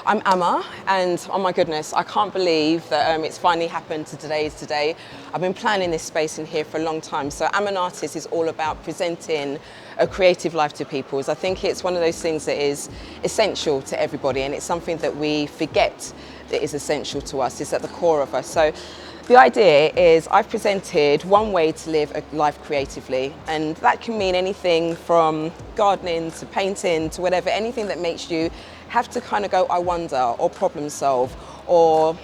I'm Amma, and oh my goodness, I can't believe that it's finally happened. Today is today. I've been planning this space in here for a long time. So Amanartis is all about presenting a creative life to people. I think it's one of those things that is essential to everybody, and it's something that we forget that is essential to us. It's at the core of us. So the idea is I've presented one way to live a life creatively, and that can mean anything from gardening to painting to whatever, anything that makes you have to kind of go, I wonder, or problem solve, or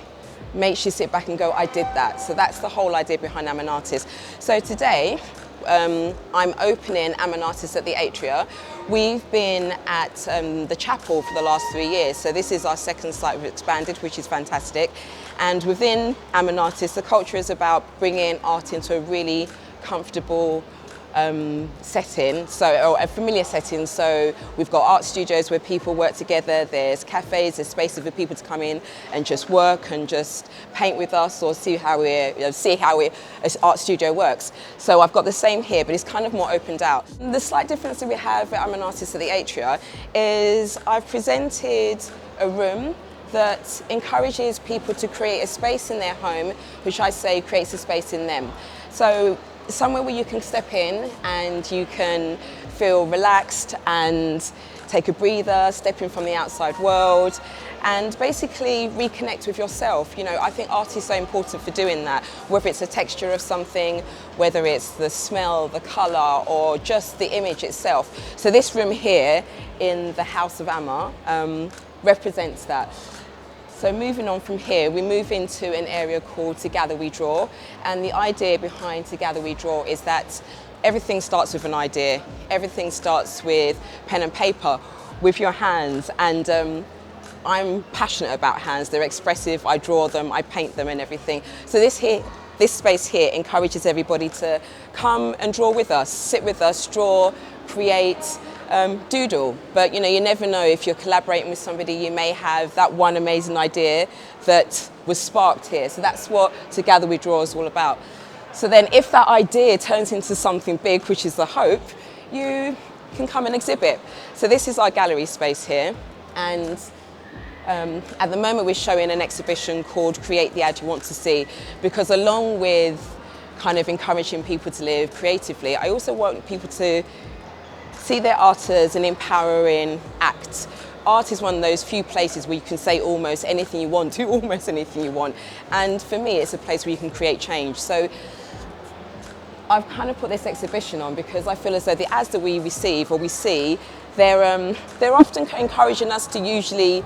makes you sit back and go, I did that. So that's the whole idea behind Amanartis. So today, I'm opening Amanartis at the Atria. We've been at the chapel for the last 3 years, so this is our second site. We've expanded, which is fantastic. And within Amanartis, the culture is about bringing art into a really comfortable setting, or a familiar setting. So we've got art studios where people work together, there's cafes, there's spaces for people to come in and just work and just paint with us, or see how an art studio works. So I've got the same here, but it's kind of more opened out. The slight difference that we have at Amanartis at the Atria is I've presented a room that encourages people to create a space in their home, which I say creates a space in them. So somewhere where you can step in and you can feel relaxed and take a breather, step in from the outside world, and basically reconnect with yourself. You know, I think art is so important for doing that, whether it's a texture of something, whether it's the smell, the colour, or just the image itself. So this room here in the House of Amma represents that. So moving on from here, we move into an area called Together We Draw. And the idea behind Together We Draw is that everything starts with an idea. Everything starts with pen and paper, with your hands. And I'm passionate about hands. They're expressive. I draw them, I paint them and everything. So this space here encourages everybody to come and draw with us, sit with us, draw, create, doodle. But you know, you never know, if you're collaborating with somebody, you may have that one amazing idea that was sparked here. So that's what Together We Draw is all about. So then if that idea turns into something big, which is the hope, you can come and exhibit. So this is our gallery space here, and at the moment we're showing an exhibition called Create the Ad You Want to See, because along with kind of encouraging people to live creatively, I also want people to see their art as an empowering act. Art is one of those few places where you can say almost anything you want, do almost anything you want. And for me, it's a place where you can create change. So I've kind of put this exhibition on because I feel as though the ads that we receive or we see, they're often encouraging us to usually,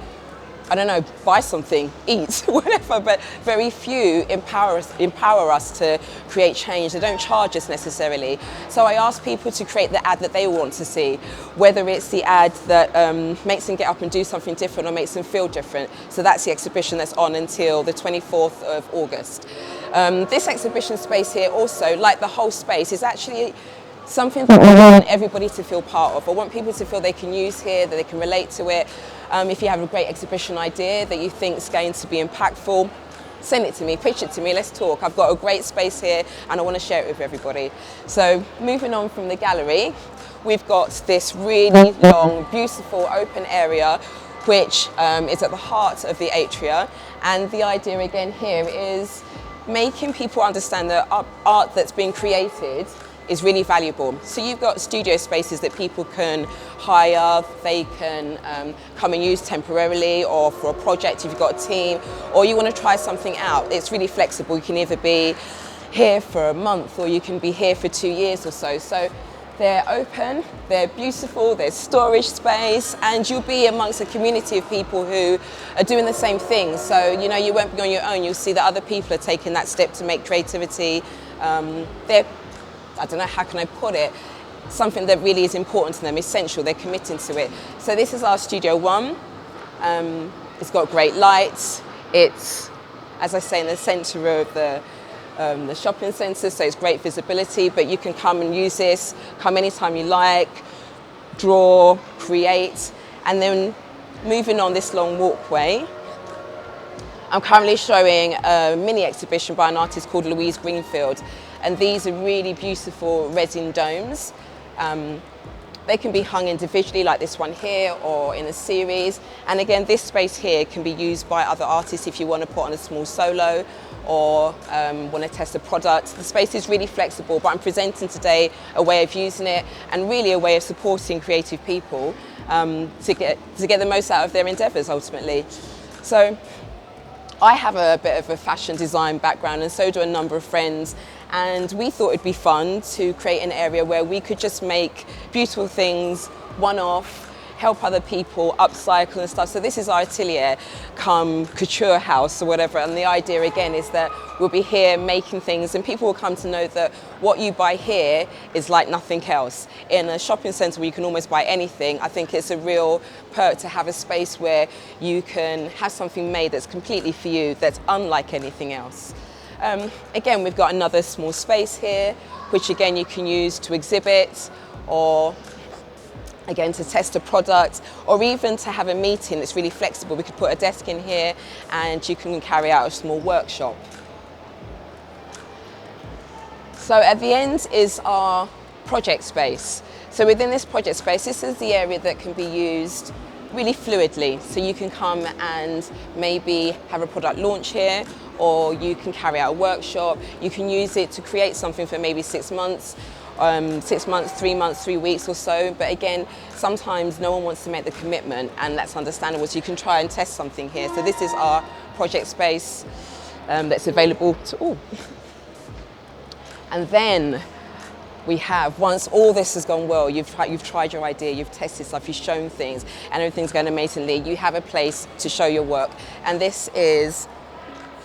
I don't know, buy something, eat, whatever, but very few empower us to create change. They don't charge us necessarily. So I ask people to create the ad that they want to see, whether it's the ad that makes them get up and do something different or makes them feel different. So that's the exhibition that's on until the 24th of August. This exhibition space here also, like the whole space, is actually something that I want everybody to feel part of. I want people to feel they can use here, that they can relate to it. If you have a great exhibition idea that you think is going to be impactful, send it to me, pitch it to me, let's talk. I've got a great space here and I want to share it with everybody. So moving on from the gallery, we've got this really long, beautiful open area which is at the heart of the Atria. And the idea again here is making people understand that art that's being created is really valuable. So you've got studio spaces that people can hire, they can come and use temporarily or for a project if you've got a team, or you want to try something out. It's really flexible. You can either be here for a month or you can be here for 2 years or so. So they're open, they're beautiful, there's storage space, and you'll be amongst a community of people who are doing the same thing. So you know, you won't be on your own. You'll see that other people are taking that step to make creativity. I don't know, how can I put it? Something that really is important to them, essential, they're committing to it. So this is our Studio One. It's got great lights. It's, as I say, in the centre of the shopping centre, so it's great visibility, but you can come and use this, come anytime you like, draw, create. And then moving on this long walkway, I'm currently showing a mini exhibition by an artist called Louise Greenfield. And these are really beautiful resin domes. They can be hung individually like this one here or in a series. And again, this space here can be used by other artists if you want to put on a small solo or want to test a product. The space is really flexible, but I'm presenting today a way of using it and really a way of supporting creative people to get the most out of their endeavours ultimately. So I have a bit of a fashion design background and so do a number of friends, and we thought it'd be fun to create an area where we could just make beautiful things one-off, help other people, upcycle and stuff. So this is our atelier come couture house or whatever, and the idea again is that we'll be here making things and people will come to know that what you buy here is like nothing else. In a shopping centre where you can almost buy anything, I think it's a real perk to have a space where you can have something made that's completely for you, that's unlike anything else. Again, we've got another small space here, which again you can use to exhibit or again to test a product, or even to have a meeting that's really flexible. We could put a desk in here and you can carry out a small workshop. So at the end is our project space. So within this project space, this is the area that can be used really fluidly. So you can come and maybe have a product launch here, or you can carry out a workshop. You can use it to create something for maybe 6 months, 6 months, 3 months, 3 weeks or so. But again, sometimes no one wants to make the commitment, and that's understandable. So you can try and test something here. So this is our project space that's available to all. And then we have, once all this has gone well, you've tried your idea, you've tested stuff, you've shown things, and everything's going amazingly, you have a place to show your work. And this is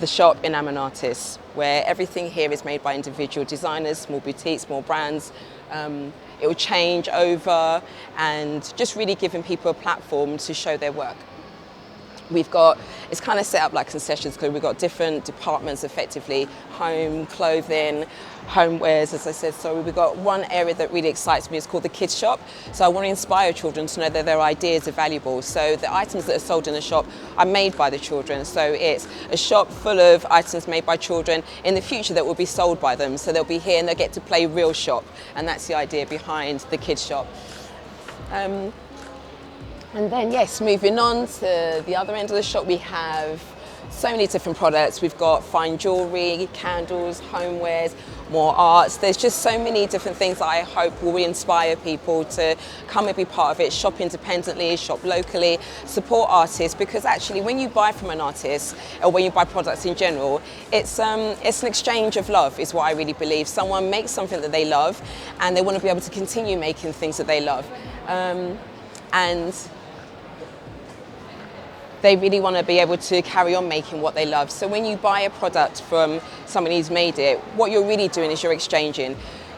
the shop in Amanartis, where everything here is made by individual designers, small boutiques, small brands. It will change over, and just really giving people a platform to show their work. We've got, it's kind of set up like concessions because we've got different departments effectively, home, clothing, homewares, as I said. So we've got one area that really excites me, it's called the kids shop. So I want to inspire children to know that their ideas are valuable. So the items that are sold in the shop are made by the children. So it's a shop full of items made by children in the future that will be sold by them. So they'll be here and they'll get to play real shop. And that's the idea behind the kids shop. And then, yes, moving on to the other end of the shop, we have so many different products. We've got fine jewellery, candles, homewares, more arts. There's just so many different things that I hope will inspire people to come and be part of it, shop independently, shop locally, support artists, because actually when you buy from an artist, or when you buy products in general, it's an exchange of love is what I really believe. Someone makes something that they love and they want to be able to continue making things that they love. And they really want to be able to carry on making what they love. So when you buy a product from somebody who's made it, what you're really doing is you're exchanging.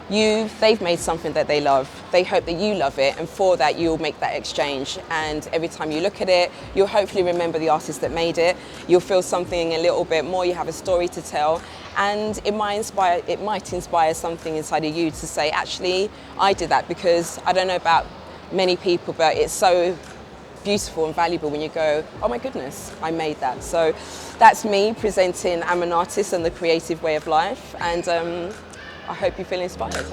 They've made something that they love. They hope that you love it, and for that you'll make that exchange. And every time you look at it, you'll hopefully remember the artist that made it. You'll feel something a little bit more. You have a story to tell, and it might inspire something inside of you to say, actually, I did that, because I don't know about many people, but it's so beautiful and valuable when you go, oh my goodness, I made that. So that's me presenting Amanartis and the creative way of life, and I hope you feel inspired.